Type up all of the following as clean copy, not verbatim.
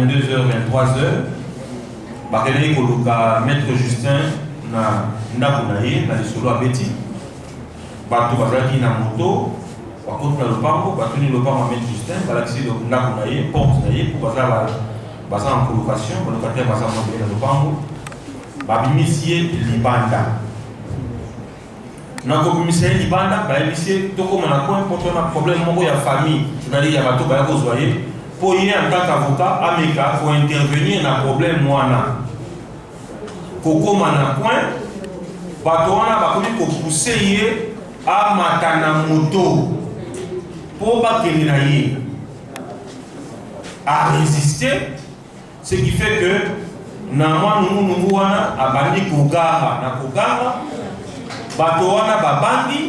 22h, 23h. Bakele koluka Maître Justin na ndakunaye na lisolo abeti. Bato bazaki na moto, bakoti na lopango, batuni lopango Maître Justin, balakisi ndakunaye, porte naye pour baza en colocation, balokataire baza mobile na lopango. Babimisie libanda. Na kobimise libanda, babimisie toko mona coin pour un problème moko ya famille, c'est-à-dire ya bato ba ko zoyer. Pour y en tant qu'avocat, Ameka, pour intervenir dans le problème, moi, Koko mana point, Batouana va pousser à Matana Moto pour Bakénaïe à résister, ce qui fait que nous a bandi Kogara, na Kogara, Batouana Babandi,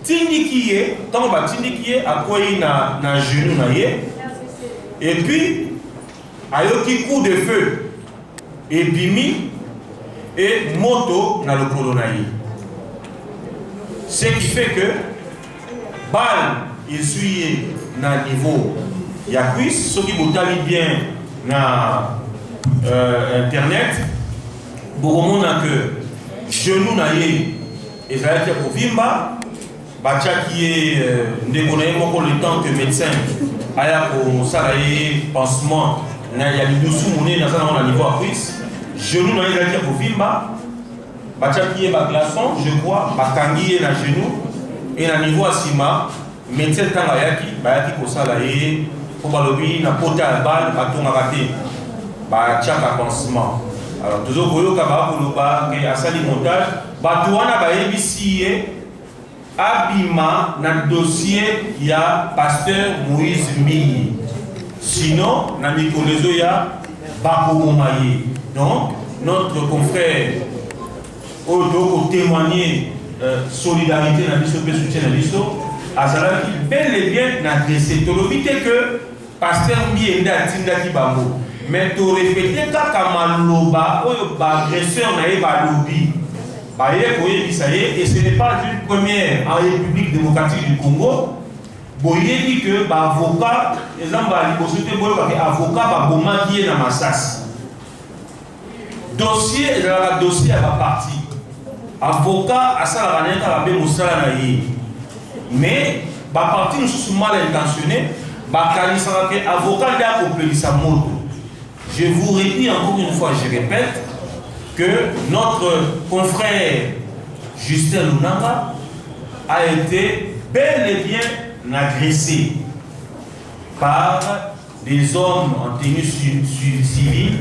Tindikiye, quand on va tindikiye, à quoi il na genou naïe, et puis, à yoki coup de feu, et bimi, et moto na le colonaïe. Ce qui fait que, balle, il suit na niveau, il y a cuisse, ceux qui vous talent bien na internet, beaucoup de monde a que genou naïe, et ça a été pour vimba, Bacha qui est le temps que médecin aya pour salayer pansement na ya lidusu mone na sana na niveau à cuisse genou na ya pour vimba bacha qui est ba glaçon je crois bakangi na genou et na niveau à sima médecin tanga yaki pour salayer pour balobi na pota balle batonga raté bacha ka pansement alors toujours boyoka ba pour ba asali montage batouana ba ebisiye Abima dans le dossier, il y a pasteur Moïse Mbiye. Sinon, dans le Mikolezo, il y a Bako Maye. Donc, notre confrère, au témoigner solidarité dans le soutien dans le Azara qui bel et bien n'a dressé. Tu as que pasteur Mbiye n'a pas Bango. Mais tu as répété que Maloba, agresseur n'a pas lobby. Et ce n'est pas une première en République démocratique du Congo. Boye dit que l'avocat, exemple, avocat va qui est dans Massas. Dossier, le dossier à la partie. Avocat, à ça, mais la partie nous sommes mal intentionnés. Avocat a compris sa moto. Je vous redis encore une fois, je répète, que notre confrère Justin Lunanga a été bel et bien agressé par des hommes en tenue civile,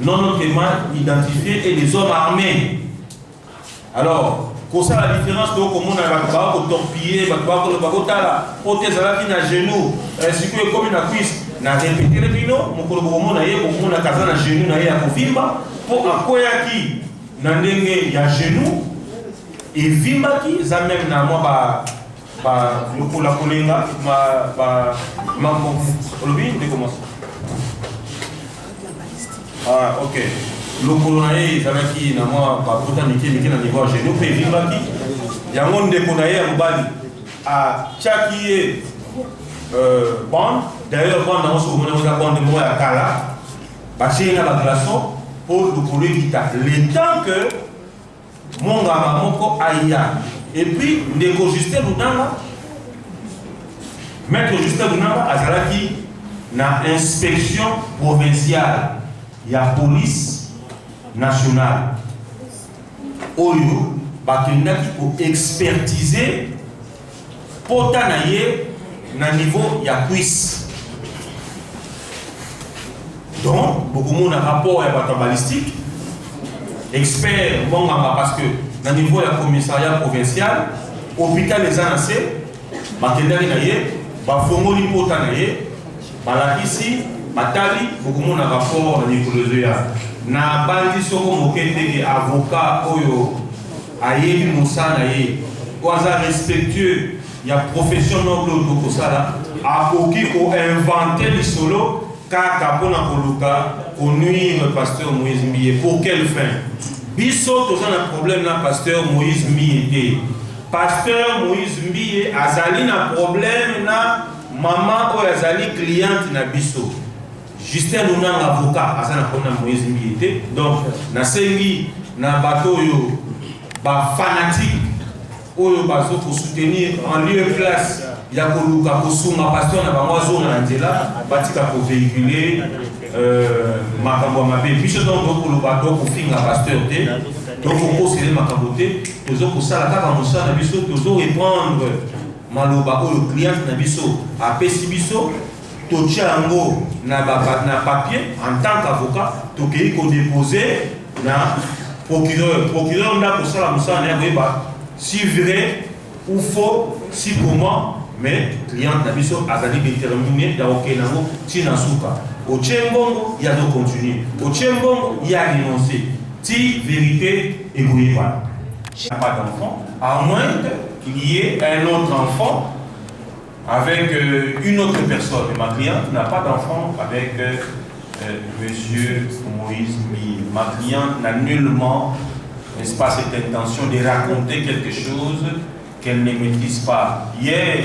non notamment identifiés, et des hommes armés. Alors, pour ça, la différence de comment on a torpillé, prothèse qui n'a genou, ainsi que comme une cuisse, n'a répété le bino, mon collègue a casé un genou, n'a pas vimba, pour un koyaki, n'a ndenge ya genou, et vimba qui, ça même n'a moi, le pour la kolenga, le comment ah, ok. Le colonaïe, qui n'a moi, pas niqué, n'a niveau genou, et vimba qui, il y a un monde de colonaïe à Mubali, à Tchaki, bon, d'ailleurs, quand on a bon de moi à Kala, j'ai une glaçon pour le couler guitare. Le temps que mon gamin, mon corps aïe. Et puis, Ndeko Justin Lunanga, Maître Justin Lunanga, Azalaki, na inspection provinciale, il y a police nationale. Oyo, Bakendaki pour expertiser, pour tanaye, na niveau ya cuisse. Donc, beaucoup de monde a rapport à la balistique. Expert, bon, parce que na niveau ya commissariat provincial, hôpital les annoncés, Bakendaki naye, Bafongoli pota naye, Balakisi, Batali, beaucoup de monde a rapport na niveau de na bandi soko mokete avocat oyo ayebi musa naye, oaza respectueux. Il y a profession noble de Kosala, à qui pour inventer le solo, car Kapona Koluka, pour nuire le pasteur Moïse Mbiye. Pour quelle fin? Bissot, tout ça, un problème là, pasteur Moïse Mbiye. Pasteur Moïse Mbiye, Azali, un problème là, maman oyo azali cliente na biso Justin Lunanga avocat azana kona Moïse Mbiete donc nasengi na bato oyo ba fanatique oyo bazo ko soutenir en lieu et place ya koluka kosunga pasteur na bango azonga na nzela batika ko véhiculer makambo mabe biso donc koluka to ko finga pasteur te donc ko sele makambo te tozo ko sala kaka mosala na biso tozo répondre maloba oyo client na biso apesi biso totia yango na papier en tant qu'avocat tokei ko déposer na procureur n'a pour ça la moussa si vrai ou faux, si comment, mais client n'a pas azali déterminé dans aucun niveau, si n'a souka. Au tchembongo, il y a de continuer. Au tchembongo, il y a renoncé. Si vérité et vous n'y pas. Il n'y a pas d'enfant, à moins qu'il y ait un autre enfant avec une autre personne. Et ma cliente n'a pas d'enfant avec Monsieur Moïse Mbi. Ma cliente n'a nullement, n'est-ce pas, cette intention de raconter quelque chose qu'elle ne maîtrise pas. Hier,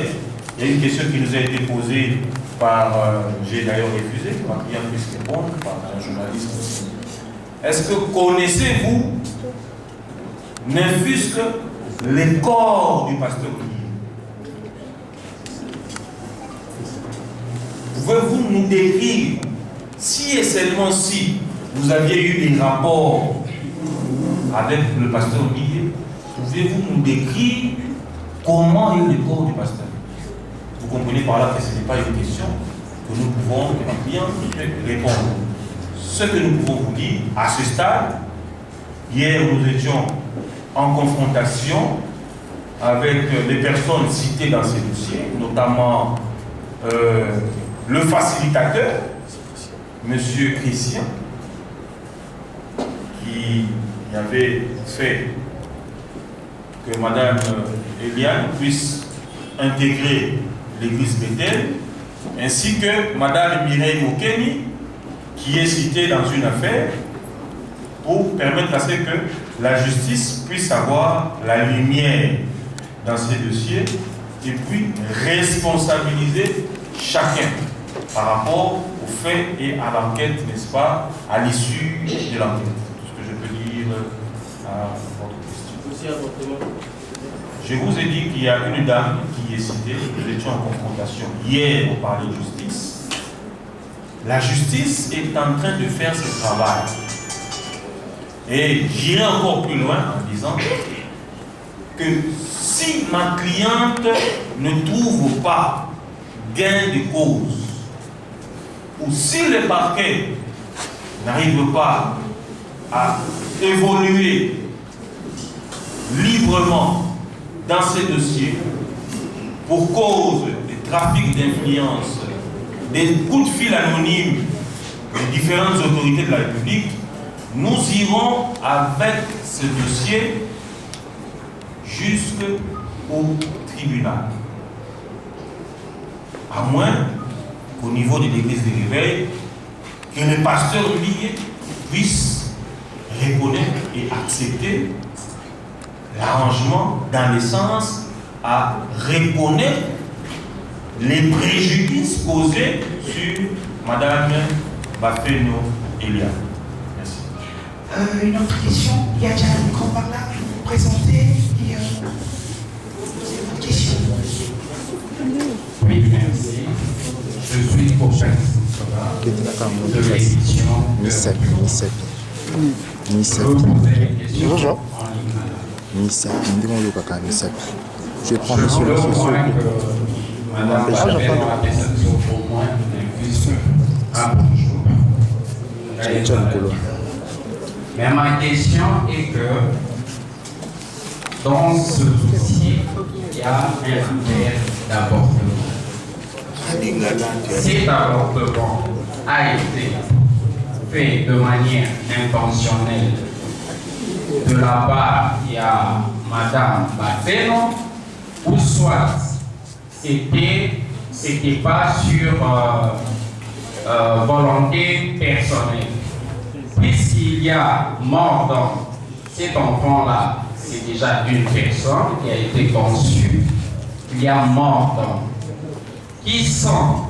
il y a une question qui nous a été posée par, j'ai d'ailleurs refusé que ma cliente puisse répondre, par un journaliste. Est-ce que connaissez-vous, ne fût-ce que les corps du pasteur Olivier? Pouvez-vous nous décrire, si et seulement si vous aviez eu des rapports avec le pasteur Olivier, pouvez-vous nous décrire comment est le corps du pasteur? Vous comprenez par là que ce n'est pas une question que nous pouvons, que ma cliente peut répondre. Ce que nous pouvons vous dire, à ce stade, hier nous étions en confrontation avec les personnes citées dans ces dossiers, notamment le facilitateur, M. Christian, qui avait fait que Mme Eliane puisse intégrer l'église Bethel, ainsi que Mme Mireille Mokeni, qui est citée dans une affaire pour permettre à ce que la justice puisse avoir la lumière dans ces dossiers et puis responsabiliser chacun par rapport aux faits et à l'enquête, n'est-ce pas, à l'issue de l'enquête. Tout ce que je peux dire à votre question. Je vous ai dit qu'il y a une dame qui est citée, nous étions en confrontation. Hier, on parlait de justice. La justice est en train de faire ce travail. Et j'irai encore plus loin en disant que si ma cliente ne trouve pas gain de cause, ou si le parquet n'arrive pas à évoluer librement dans ces dossiers pour cause de trafic d'influence, des coups de fil anonymes des différentes autorités de la République, nous irons avec ce dossier jusqu'au tribunal. À moins qu'au niveau de l'église de réveil, que le pasteur lié puisse reconnaître et accepter l'arrangement dans le sens à reconnaître les préjudices causés sur Mme Bafeno Elia. Merci. Une autre question. Il y a déjà un micro par là. Vous vous présentez et posez votre question. Oui, merci. Je suis Prochain de l'édition Misapi. Bonjour. Misapi. Demandez au caca Misapi. Je vais prendre sur le social. Madame mais ma question est que dans ce dossier, il y a un affaire d'avortement. Cet avortement a été fait de manière intentionnelle de la part de Madame Bafeno, ou soit c'était pas sur volonté personnelle. Puisqu'il y a mort dans cet enfant-là, c'est déjà une personne qui a été conçue. Il y a mort dans Qui sont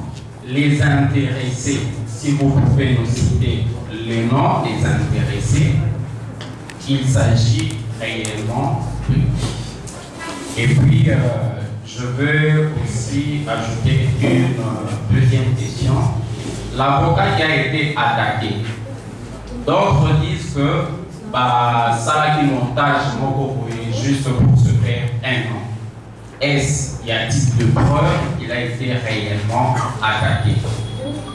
les intéressés? Si vous pouvez nous citer les noms des intéressés, il s'agit réellement de. Et puis, je veux aussi ajouter une deuxième question. L'avocat qui a été attaqué, d'autres disent que ça qui montage juste pour se faire un nom. Est-ce qu'il y a titre de preuve qu'il a été réellement attaqué?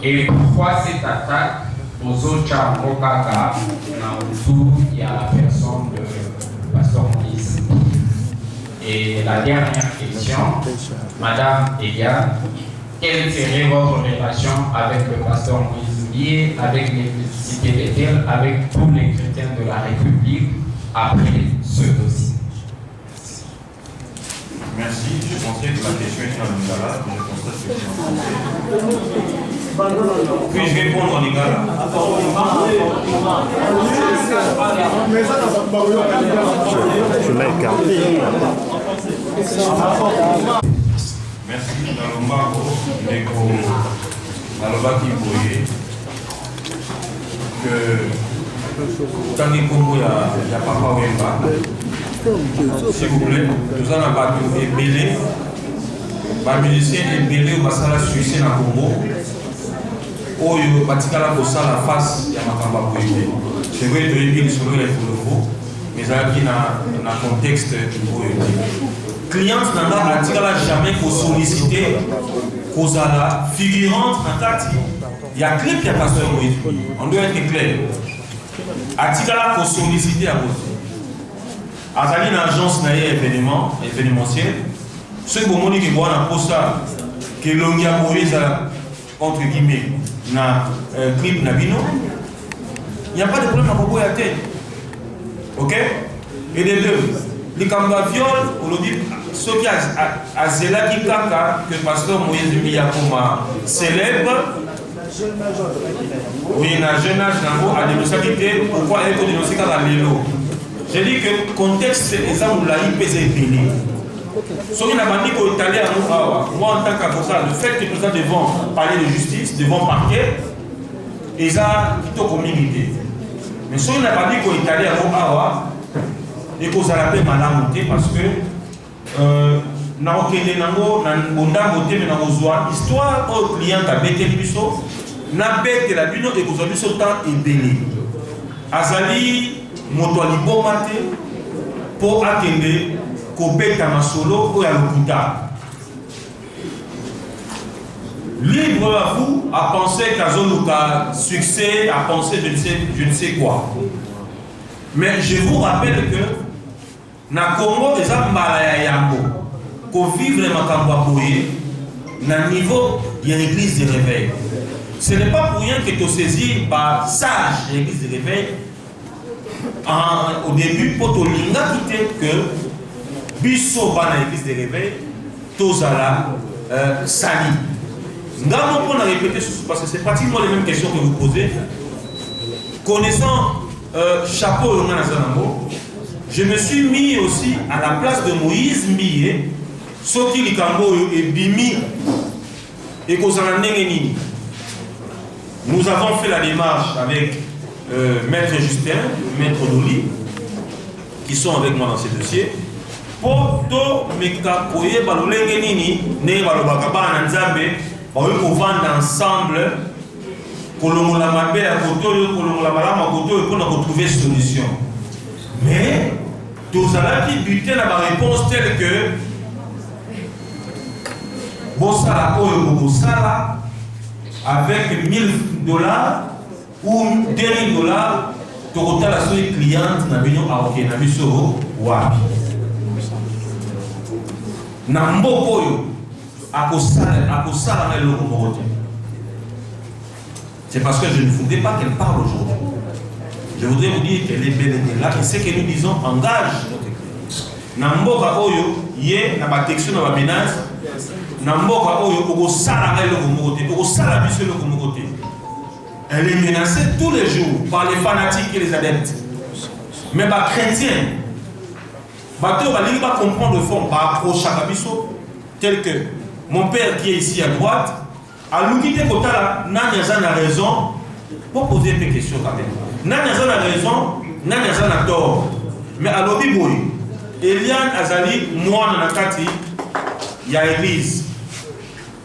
Et pourquoi cette attaque aux autres Mokaka, il y a la personne de Pasteur Moïse? Et la dernière question, Madame Eliane, quelle serait votre relation avec le Pasteur Moïse Mbié, avec les cités d'Étel, avec tous les chrétiens de la République après ce dossier? Merci. Je pensais que la question était en lingala, mais je constate que c'est en français. Puis-je répondre en lingala? Je l'ai écarté. Merci. Nalomako, Neko, Nalobaki Boye, que Tangi Kongo ya Papa Wemba. S'il vous plaît, nous allons battre les bélés, les musiciens et bélés au Bassala Suisse na Congo. Oyo batikala ko sala face ya makamba boyé. C'est vrai que les sur le faux, mais ça qui na contexte boyé. Cliente n'a atikala jamais ko solliciter kozala figurante en tati. Il y a clip qui a pasteur Moïse. On doit être clair. Atikala ko solliciter à vous. Azali une agence événementielle. Ceux qui ont dit que moi na posta que l'ongia Moïse entre guillemets na clip na bino. Il n'y a pas de problème à propos de la tête. Ok? Et les deux, les cambas viol, on le dit, ceux qui a zéla qui kaka que pasteur Moïse Miyakoma célèbre. Oui, na jeune âge a dénoncé pourquoi elle est dénoncée par la Lélo. J'ai dit que le contexte est ça où la IPC est béni. Ce qui n'a pas dit qu'au Italien, moi en tant qu'avocat, le fait que nous devons parler de justice, devons parquet, et ça, il faut communiquer. Mais ce qui n'a pas dit qu'au Italien, et qu'on s'en appelle madame parce que na okende nango na bonda bote mais na kozwa histoire au client a bête biso na bête la bino et kozwa biso temps ebele azali moto aliboma te pour akende kobeta masolo o ya lokuta libre à vous à penser qu'azoluka succès à penser je ne sais quoi. Mais je vous rappelle que na Congo des mbala ya yambo ko vivre makambo boye na niveau il y a l'église de réveil. Ce n'est pas pour rien que tu saisis par sage l'église de réveil au début pour te linga quitter que biso ba na l'église de réveil tozala sali. Ngamo pour répéter parce que c'est pratiquement les mêmes questions que vous posez. Connaissant chapeau au Nanazanamo, je me suis mis aussi à la place de Moïse Mbié, Soki Likambo et Bimi et Kozananengenini. Nous avons fait la démarche avec Maître Justin, Maître Doli, qui sont avec moi dans ces dossiers. Pour tout Mekakoye Balolengenini, Ne Balobakaba Nanzambe, pour vendre ensemble. Kolongo la mabe à côté, kolongo la malama à côté, et qu'on a retrouvé solution. Mais tous qui butent la réponse telle que Bossala Oyo Bossala avec $1000 ou $2000, tu as la seule cliente na bino a ok na biso wapi. Na mboko yo akosala na eloko moko te. C'est parce que je ne voudrais pas qu'elle parle aujourd'hui. Je voudrais vous dire qu'elle est belle et là, et ce que nous disons engage notre Église. Namboka Oyo, yé, na protection na menace. Namboka Oyo, Ogo Sala le Gomogote, Ogo Sala Bissou le Gomogote. Elle est menacée tous les jours par les fanatiques et les adeptes. Mais par chrétiens, Bateau va comprendre le fond, par approche à Bissou, tel que mon père qui est ici à droite, à l'unité Kotala, Nanyaza a raison, pour poser des questions quand même. Nanyaza a raison, Nanyaza a tort. Mais à l'Obiboui, Eliane Azali, moi, Nanakati, il y a l'église.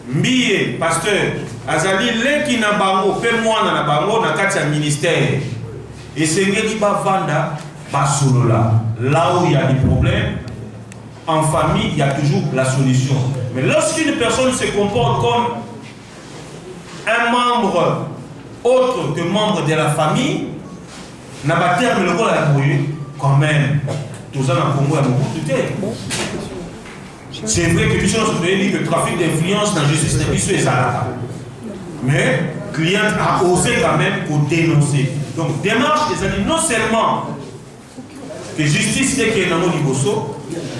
Mbiye, pasteur, Azali, l'un n'a bango, fait moi, Nanabango, Nakati, un ministère. Et c'est ce qui va vendre, là où il y a des problèmes, en famille, il y a toujours la solution. Mais lorsqu'une personne se comporte comme un membre autre que membre de la famille, n'a pas terme le rôle à la brouille, quand même, tout ça dans le Congo, il y a beaucoup. C'est vrai que Michel Sotoye dit que le trafic d'influence dans la justice n'est plus sur les Alaka. Mais le client a osé quand même pour dénoncer. Donc, démarche des années, non seulement que justice n'est qu'il y a un Liboso,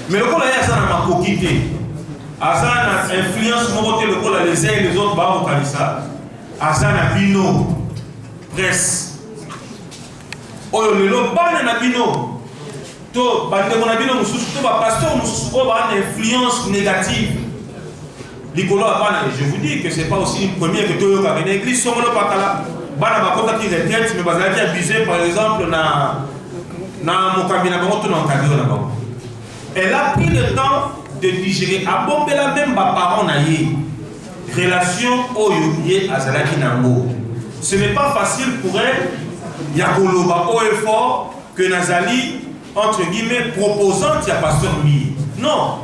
mais le coup là, il y a ça dans ma coquille. Azan influence mon le coup là, les uns et les autres, bah, au Kalissa. Azan a bino, presse. Oh, le lot, ban na bino. To, ban de mon abino, nous sous pasteur, nous sous une influence négative. Licolo a ban, je vous dis que c'est pas aussi une première que tout le monde. L'église, sur le Pakala, ban a pas qui retraite, mais vous avez abusé par exemple dans mon cabinet, elle a pris le temps de digérer. À bomber la même parents relation au Yuye à Zalaki Nango. Ce n'est pas facile pour elle. Il y a Goloba haut et fort que Nazali, entre guillemets, proposante, il y a pasteur Mi. Non.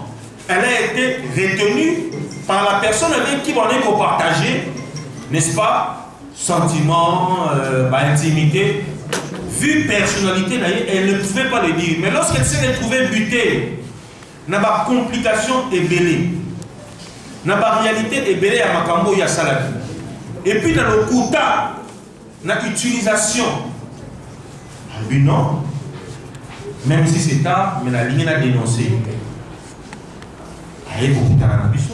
Elle a été retenue par la personne avec qui on est partagé, n'est-ce pas, sentiments, intimité. Vu personnalité, elle ne pouvait pas le dire. Mais lorsqu'elle s'est retrouvée butée, n'a pas complication et belée. N'a pas réalité et belée à Makambo Yassalaki. Et puis dans le Kouta, dans l'utilisation. Oui, non. Même si c'est tard, mais la ligne a dénoncé. Aïe, pour Kouta Nanabiso.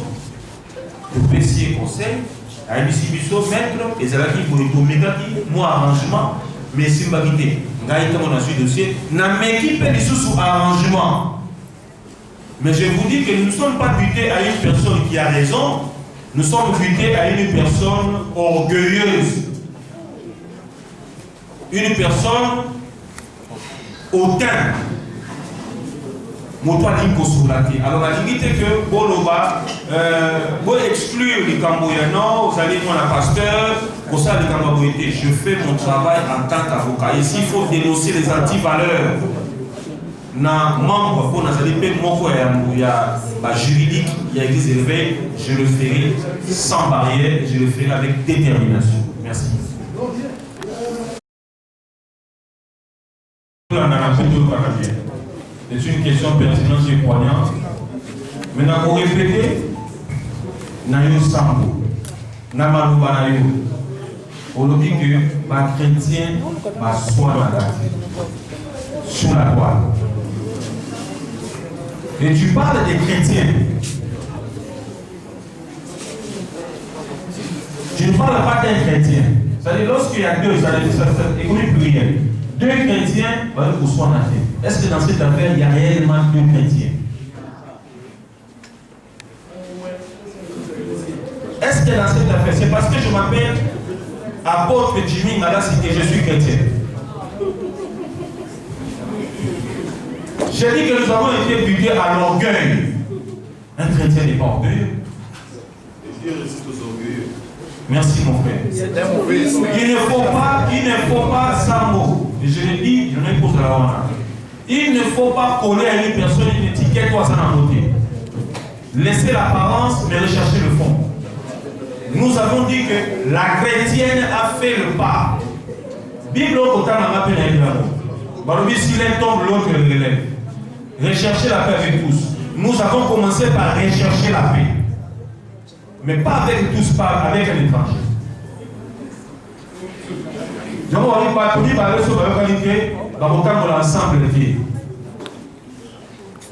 Le précieux conseil, Aïe, Bisso, maître, et Zalaki, pour le Tomegaki, moi, arrangement. Mais si je suis dossier, n'a m'équipe sous arrangement. Mais je vous dis que nous ne sommes pas butés à une personne qui a raison, nous sommes butés à une personne orgueilleuse. Une personne hautain. Alors la limite est que Boloba, vous exclure les Camboyans, vous allez voir la pasteur, pour ça les Camboyans, je fais mon travail en tant qu'avocat. Et s'il faut dénoncer les antivaleurs, na membre pour nous aller il y a juridique, il y a église élevée, je le ferai sans barrière, je le ferai avec détermination. Merci. C'est une question pertinente et poignante. Maintenant, pour répéter, Nayo Sambo, Namalouba Nayo, on nous dit que les chrétiens soient sur la toile. Et tu parles des chrétiens. Tu ne parles pas d'un chrétien. C'est-à-dire, lorsqu'il y a deux, ça écoute plus rien. Deux chrétiens, pour soi en affaire. Est-ce que dans cette affaire, il y a réellement deux chrétiens? Est-ce que dans cette affaire, c'est parce que je m'appelle apôtre Jimmy Malassi que je suis chrétien? J'ai dit que nous avons été butés à l'orgueil. Un chrétien n'est pas orgueilleux. Dieu résiste aux orgueilleux. Merci mon frère. Il ne faut pas sans mots. Et je l'ai dit, je n'ai pas la honte. Il ne faut pas coller à une personne une étiquette ou à sa beauté. Laissez l'apparence, mais recherchez le fond. Nous avons dit que la chrétienne a fait le pas. Bible au côté n'a pas pu l'aider. Barobi, si l'un tombe, l'autre le relève. Recherchez la paix avec tous. Nous avons commencé par rechercher la paix. Mais pas avec tous, pas avec un étranger. Je ne vais pas tout dire, l'ensemble de vie.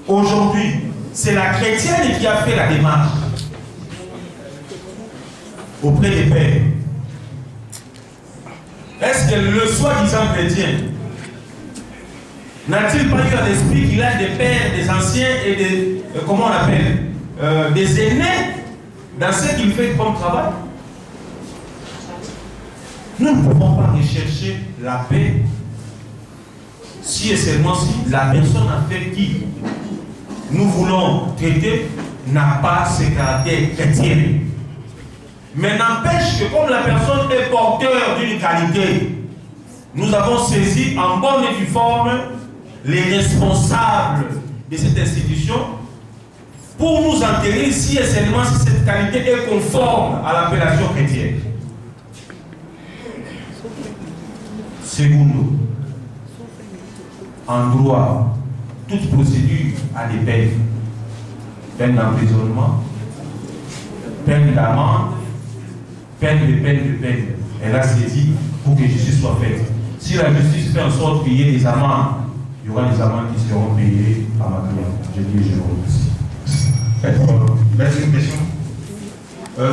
Aujourd'hui, c'est la chrétienne qui a fait la démarche auprès des pères. Est-ce que le soi-disant chrétien n'a-t-il pas eu à l'esprit qu'il a des pères, des anciens et des, comment on appelle, des aînés dans ce qu'il fait comme travail. Nous ne pouvons pas rechercher la paix si et seulement si la personne avec qui nous voulons traiter n'a pas ce caractère chrétien. Mais n'empêche que comme la personne est porteur d'une qualité, nous avons saisi en bonne et due forme les responsables de cette institution pour nous enterrer si et seulement si cette qualité est conforme à l'appellation chrétienne. Secondo, en droit, toute procédure a des peines. Peine d'emprisonnement, peine d'amende, peine. Elle a saisi pour que justice soit faite. Si la justice fait en sorte qu'il y ait des amendes, il y aura des amendes qui seront payées à ma cliente. Je dis je vous remercie. Merci, une question. On a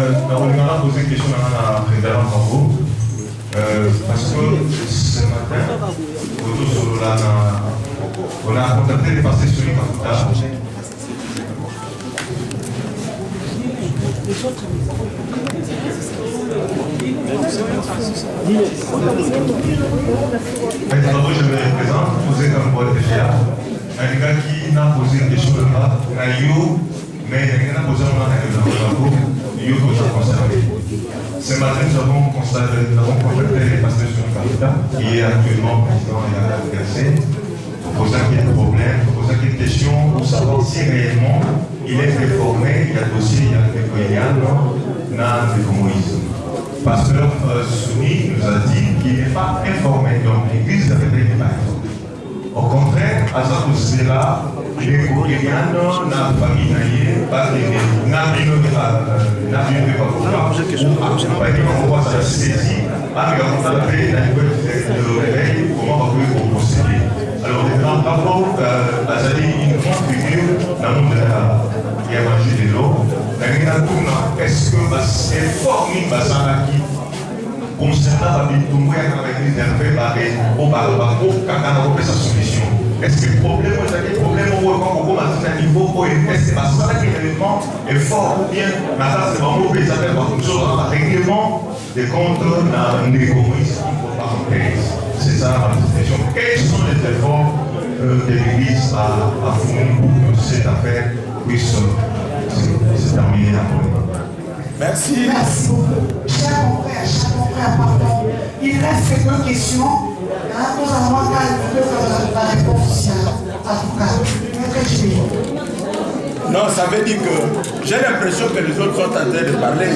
posé une question à la présidente Cambo. Parce que ce matin, on a contacté les pasteurs sur les Makuta. D'abord, je me présente, poser un point de GA. Un gars qui n'a posé une question là, mais il n'a posé un concerné. Ce matin, nous avons contacté les pasteurs sur le candidat, qui est actuellement président de la RDC, pour posant qu'il y a un problème, pour posant qu'il y a une question, pour savoir si réellement il est réformé, il y a dossier, il y a le Moïse. Pasteur Souni nous a dit qu'il n'est pas informé, donc l'église de Réveil n'est pas informée. Au contraire, à ça que là, les Coréens, la famille naïe, pas les alors, les grands travaux, une grande figure dans le monde de la hiérarchie de l'eau. Est-ce que c'est fort mis qui concernant la vie de l'eau avec les nerfs au sa solution? Est-ce que le problème est à niveau est-ce que ça est fort ou bien c'est vraiment des affaires par règlement des comptes dans les communistes parenthèses? C'est ça ma question. Quels sont les efforts de l'Église à fournir pour que cette affaire puisse se terminer à temps? Merci. Merci beaucoup. Cher mon frère, pardon. Il reste quelques questions. Nous allons la réponse à tout cas. Non, ça veut dire que j'ai l'impression que les autres sont en train de parler.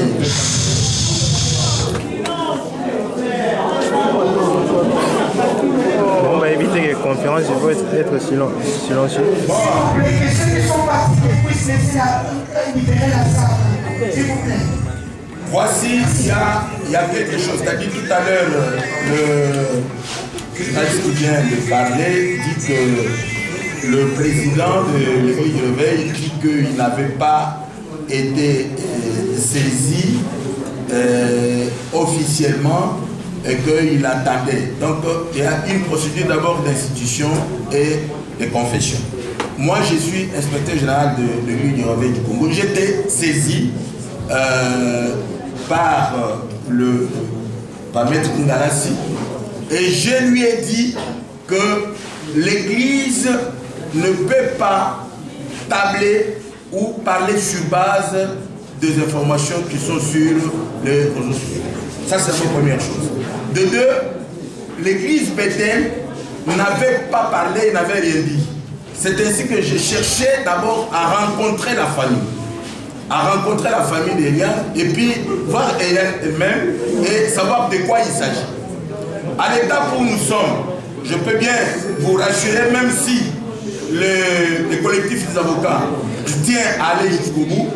On va éviter les conférences, il faut être silencieux. Les questions qui sont parties, puissent laisser libérer la salle. S'il vous plaît. Voici, il y a quelque chose. Tu as dit tout à l'heure, le journaliste qui vient de parler dit que le président de l'école de Réveil dit qu'il n'avait pas été saisi officiellement et qu'il attendait. Donc il y a une procédure d'abord d'institution et de confession. Moi je suis inspecteur général de l'Union du Réveil du Congo. J'étais saisi par Maître Ngarassi et je lui ai dit que l'Église ne peut pas tabler ou parler sur base des informations qui sont sur les réseaux sociaux. Ça, c'est la première chose. De deux, l'Église Bethel n'avait pas parlé, n'avait rien dit. C'est ainsi que j'ai cherché d'abord à rencontrer la famille d'Eliane et puis voir Eliane elle-même et savoir de quoi il s'agit. À l'état où nous sommes, je peux bien vous rassurer, même si le collectif des avocats tient à aller jusqu'au bout,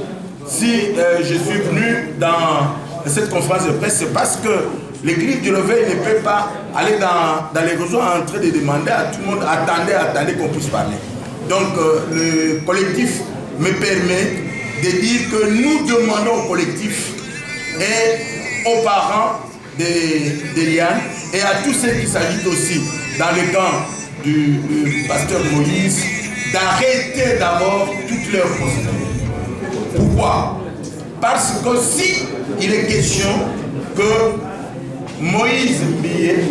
si je suis venu dans cette conférence de presse, c'est parce que l'Église du Réveil ne peut pas aller dans les réseaux en train de demander à tout le monde, attendez qu'on puisse parler. Donc le collectif me permet de dire que nous demandons au collectif et aux parents d'Eliane et à tous ceux qui s'agitent aussi dans le camp du pasteur Moïse d'arrêter d'abord toutes leurs procédures. Pourquoi? Parce que si il est question que Moïse Billet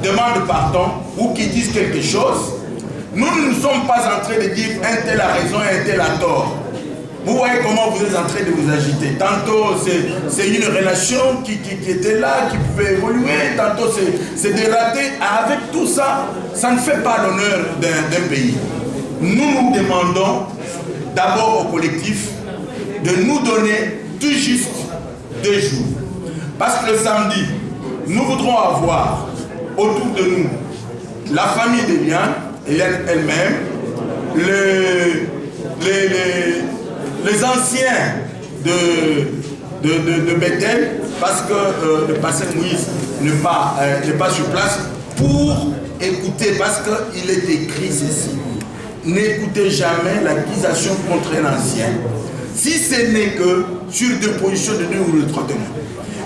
demande pardon ou qu'il dise quelque chose, nous ne sommes pas en train de dire un tel a raison et un tel a tort. Vous voyez comment vous êtes en train de vous agiter. Tantôt c'est une relation qui était là, qui pouvait évoluer, tantôt c'est dératé. Avec tout ça, ça ne fait pas l'honneur d'un pays. Nous demandons d'abord au collectif de nous donner tout juste 2 jours. Parce que le samedi, nous voudrons avoir autour de nous la famille de Liane, elle-même, les anciens de Bethel, parce que le pasteur Moïse n'est pas sur place, pour écouter, parce qu'il est écrit ceci. N'écoutez jamais l'accusation contre un ancien, si ce n'est que sur 2 positions de 2 ou de 3 témoins.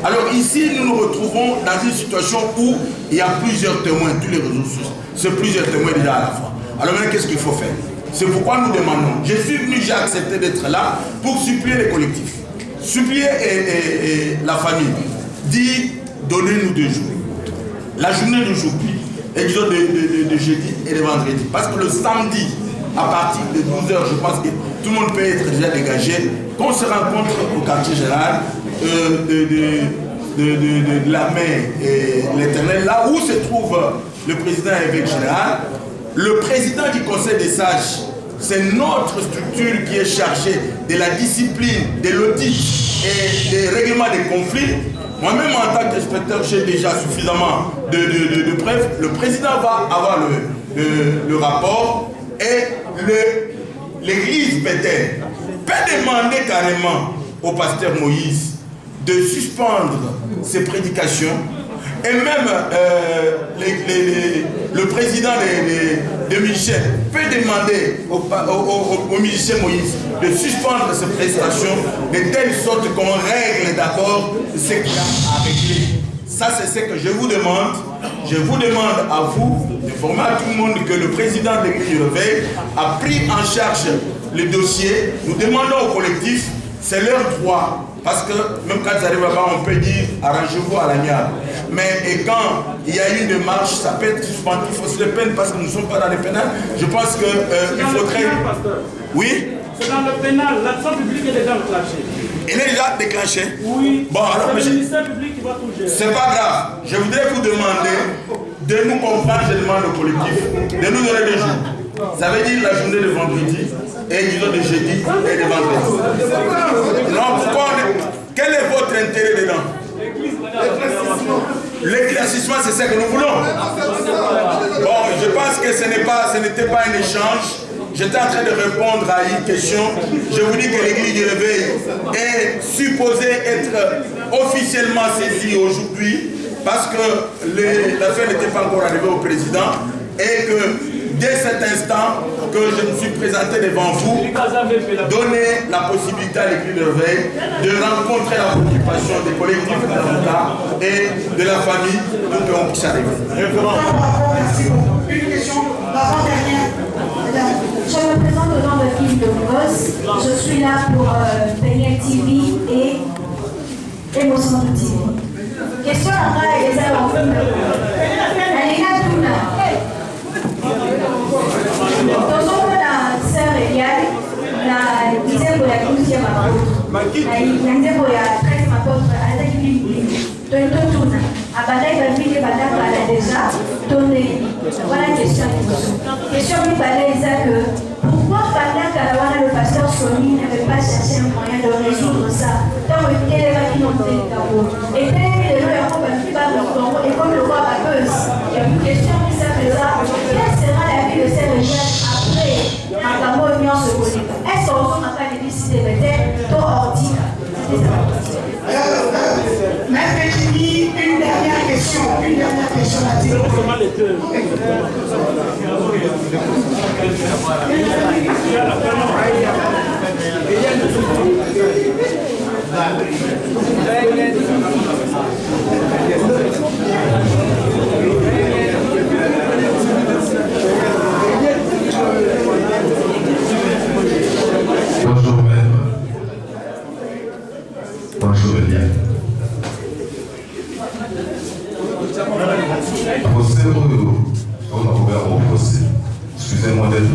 Alors ici, nous nous retrouvons dans une situation où il y a plusieurs témoins, tous les réseaux sociaux, c'est plusieurs témoins déjà à la fois. Alors maintenant, qu'est-ce qu'il faut faire? C'est pourquoi nous demandons. Je suis venu, j'ai accepté d'être là pour supplier les collectifs, supplier la famille, dire, donnez-nous 2 jours. La journée d'aujourd'hui, et disons de jeudi et de vendredi. Parce que le samedi, à partir de 12h, je pense que tout le monde peut être déjà dégagé. Qu'on se rencontre au quartier général de la mer et l'Éternel, là où se trouve le président et l'évêque général. Le président du conseil des sages, c'est notre structure qui est chargée de la discipline, de l'audit et des règlements des conflits. Moi-même, en tant qu'inspecteur, j'ai déjà suffisamment de preuves. Le président va avoir le rapport et l'église Bethel peut demander carrément au pasteur Moïse de suspendre ses prédications. Et même le président de Michel peut demander au musicien Moïse de suspendre ses prestations de telle sorte qu'on règle d'accord ce qu'il y a à régler. Ça, c'est ce que je vous demande. Je vous demande à vous d'informer à tout le monde que le président de l'Église du Réveil a pris en charge le dossier. Nous demandons au collectif, c'est leur droit. Parce que même quand ça arrive là-bas, on peut dire arrangez-vous à l'amiable. Mais quand il y a une démarche, ça peut être suspendu, il faut se le peine parce que nous ne sommes pas dans le pénal. Je pense qu'il faudrait. Oui? C'est dans le pénal, l'action publique est déjà déclenchée. Elle est déjà déclenchée? Oui. Bon, alors, c'est le ministère public qui va tout gérer. C'est pas grave. Je voudrais vous demander de nous comprendre, je demande au collectif, de nous donner 2 jours. Ça veut dire la journée de vendredi et disons de jeudi et de vendredi. Non, pourquoi quel est votre intérêt dedans? L'éclaircissement, c'est ce que nous voulons. Bon, je pense que ce n'était pas un échange. J'étais en train de répondre à une question. Je vous dis que l'église du Réveil est supposée être officiellement saisie aujourd'hui parce que l'affaire n'était pas encore arrivée au président et que dès cet instant que je me suis présenté devant vous, donner la possibilité à l'église du Réveil de rencontrer la préoccupation des collectifs d'avocats et de la famille pour qu'on puisse arriver. Merci beaucoup. Une question, l'avant-dernière. Je me présente au nom de Philippe de Mos. Je suis là pour Peignel TV et Émotion TV. Question à moi et les alors. Alina Tuna. Tozomona sœur Eliane, la nzembo ya 12e apôtre. Na nzembo ya 13e apôtre azaki biblique. Totuna. Abandai bavile badakala déjà donné. Voilà la question. Question qui parlait que pourquoi pendant que le pasteur Sony n'avait pas cherché un moyen de résoudre ça tant que était qui montait d'abord. Et puis les gens ont pas et comme le roi a peur, il y a une question qui s'appellera quelle sera la vie de ces recherches après un camo union se connaît. Est-ce qu'on n'a pas décidé peut-être tout ordi? Maître Jimmy, une dernière question à dire. Bonjour maître. Excusez-moi d'être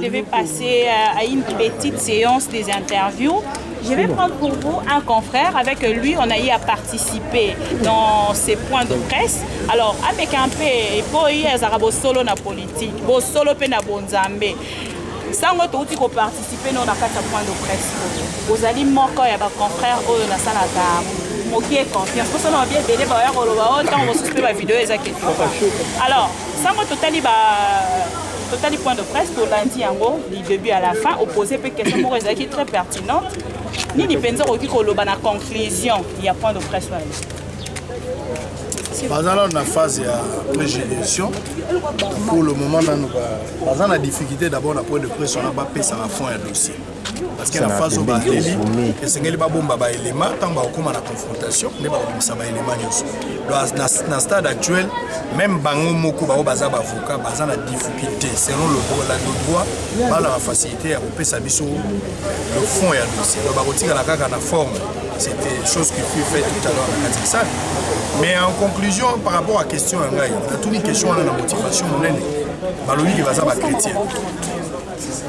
Je vais passer à une petite séance des interviews. Je vais prendre pour vous un confrère. Avec lui, on a eu à participer dans ces points de presse. Alors, avec un peu, il faut y avoir solo na politique, solo pe na bonzambe. Sans autre participer dans la point de presse. Vous allez manquer à votre confrère au na salle moquer confiance. Parce qu'on a bien délai pour autant on va suspendre la vidéo exactement. Alors, sans total point de presse pour lundi en gros, du début à la fin, opposer des questions qui sont très pertinentes. Ni ni penser au la conclusion, il y a point de presse là. Dans la phase de pré-génération, pour le moment, dans la difficulté d'abord, la point de presse, on n'a pas payé ça à fond un dossier. Parce que la phase où on a dit que c'est un élément, tant qu'on a la confrontation, on a un élément. Dans le stade actuel, même Bango Moko, Baza avocat, Baza la difficulté, selon le droit, par la facilité à couper sa mission, le fond et le dossier. Le barotique à la caca la forme, c'était chose qui fut faite tout à l'heure dans la Kazakhstan. Mais en conclusion, par rapport à la question, il y a toute une question de la motivation, Balobi qui va être chrétien.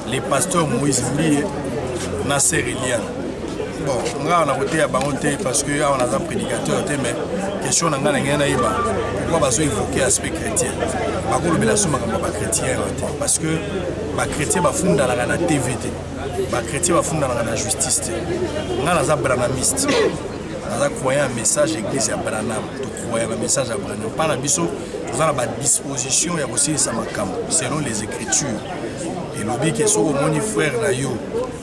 Les pasteurs Moïse Mbiye, Nasser Eliane. Bon, on a voté à Baronté parce qu'on a un prédicateur, mais la question est pourquoi on évoquer l'aspect chrétien. Parce que les chrétiens sont dans la TVT, les chrétiens sont dans la justice. On a un branamiste. On a croyé un message à l'église à Branham. On croyait un message à Branham. Par la biso, nous avons une disposition, il y a aussi selon les Écritures. Et l'objet qui est sur mon frère Nayo,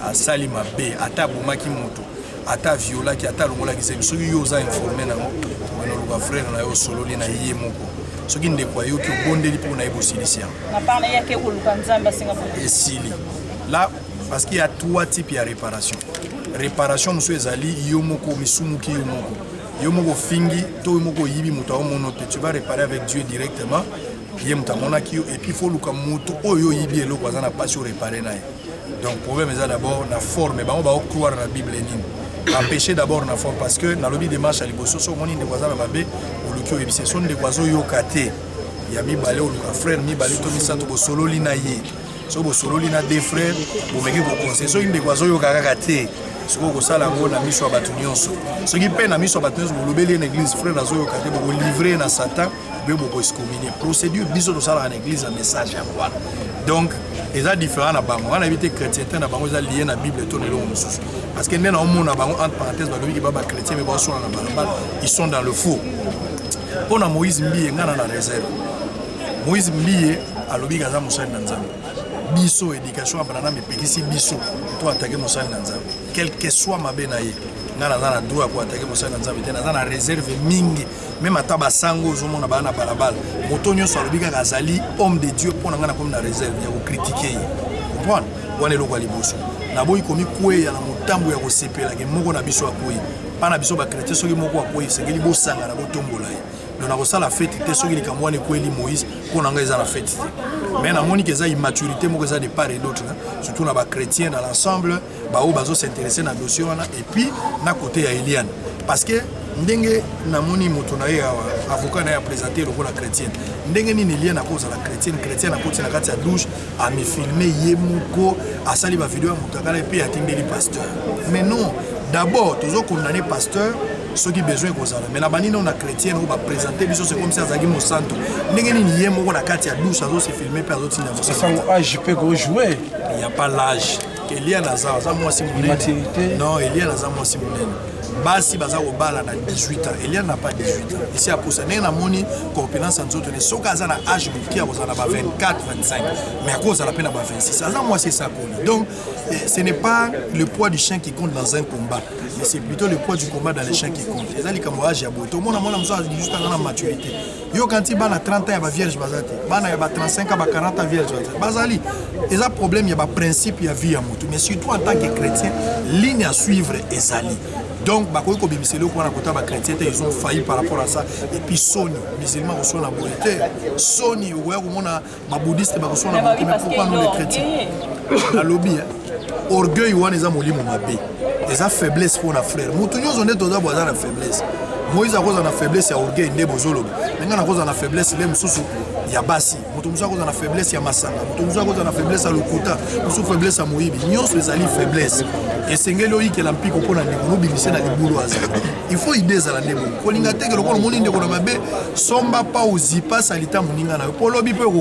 à Salima B, à Taboumaki Moto, à ta Viola, qui a ta Longola qui s'est informé, mon frère Nayo Sololi na Yemoko. Ce qui ne déploie que bon délit pour Naïbo Silicien. Et Sili. Là, parce qu'il y a trois types de réparation. Réparation, monsieur Zali, Yomoko, Misumuki Yomoko. Yomoko Fingi, To Yomoko Yibi, Moutao Monote. Tu vas réparer avec Dieu directement. Et puis il faut que Moutou Oyo Yibi et l'Okwazan n'a pas su réparer. Donc, le problème est d'abord la forme. On va croire dans la Bible. Empêcher d'abord la forme parce que dans le démarche à l'Ibosso, ce sont des oiseaux yokate. Il y a mis balé au frère, mi balé to mi santo bo solo linaye. So bo solo lina des frères, bo meki bo conseil. So des oiseaux yokate. Ce que ça la na miso abatunionso. Ce qui peine na miso abatunionso bo lobeli en église frère na zo yokate bo livrer na Satan, be bo excommunier. Procédure biso to sala en église un message à voir. Donc, ils sont différents na bango. On a évité chrétien na bango ils lié na Bible to nelo mususu. Parce que nena on na bango entre parenthèses ba lobi ki ba chrétien mais ba so na balabala, ils sont dans le faux. Pour Moïse Mbiye ngana na réserve. Moïse Mbiye alobi gaza musali na nzambe. Biso éducation abana me pekisi biso to attaquer musali na nzambe. Quel que soit mabe na ye. Ngana na droit pour attaquer musali na nzambe te na réserve mingi. Même ata basango zo mona bana balabala. Moto nyonso alobi gazali homme de Dieu pour ngana comme na réserve ya ko critiquer. Comprendre? Wana lokwa liboso. Na boyi komi kwe ya na motambo ya ko sepela ke moko na biso akoyi. Pana biso ba chrétien soki moko akoyi sengeli bo sanga na botombola ye. Donc on a la fête te soki likamwana ko eli Moïse ko nanga eza la fête. Mais na moni que ça immaturité moko ça de part et d'autre surtout na ba chrétien dans l'ensemble ba o bazo s'intéresser na dossier wana et puis na côté ya Eliane parce que ndenge na moni moto na ye avocat na ya présenter le rôle chrétien ndenge ni Eliane à cause de la chrétienne à côté na kati ya douche a me filmer yemoko a sali ba vidéo moto kala et puis atindeli pasteur mais non d'abord toujours condamner pasteur ceux qui besoin de ça mais la banine on a chrétien on va présenter biso c'est comme ça Zagi Monsanto ndenge ni yemoko na kati ya douche azo se filmer par autres c'est ça âge peut jouer il y a pas l'âge Eliane Azar ça moi c'est mon maturité non Eliane Azar moi c'est mon basi baza au bala na 18 ans Eliane n'a pas 18 ans ici à pousser na moni compétence en autres so kaza na âge qui a besoin na 24 25 mais à cause de la peine à 26 ça moi c'est ça donc ce n'est pas le poids du chien qui compte dans un combat mais c'est plutôt le poids du combat dans les chiens qui compte les ali kamouage ya boto mona mso juste dans la maturité yo quand il bana 30 ans ya ba vierge bazate bana ya ba 35 ans ba 40 ans vierge bazali et un problème ya ba principe ya vie ya moto mais surtout en tant que chrétien ligne à suivre ezali. Donc, ils ont failli par rapport à ça. Et puis, Sony, musulmans reçoivent la beauté. Sony, on a bouddhiste, reçoivent la beauté. Mais pourquoi nous les chrétiens? La lobby, orgueil, on les a molli mon mabé. Les faiblesse pour la frère. Nous, on est dans la faiblesse. Moïse a cause de la faiblesse à orgueil nde bozolo. Maintenant à cause de la faiblesse les mususu ya basi. Moto mususu a cause de la faiblesse ya masanga. Moto mususu a cause de la faiblesse à lokuta. Mususu faiblesse à moyibi. Nyonso les ali faiblesse. Et sengelo yi ke lampiko pona ndeko no bimisa na libulu azala. Il faut idée za la ndeko. Kolinga te ke lokolo moni ndeko na mabe somba pa ozipa salita moninga na. Po lobi pe ko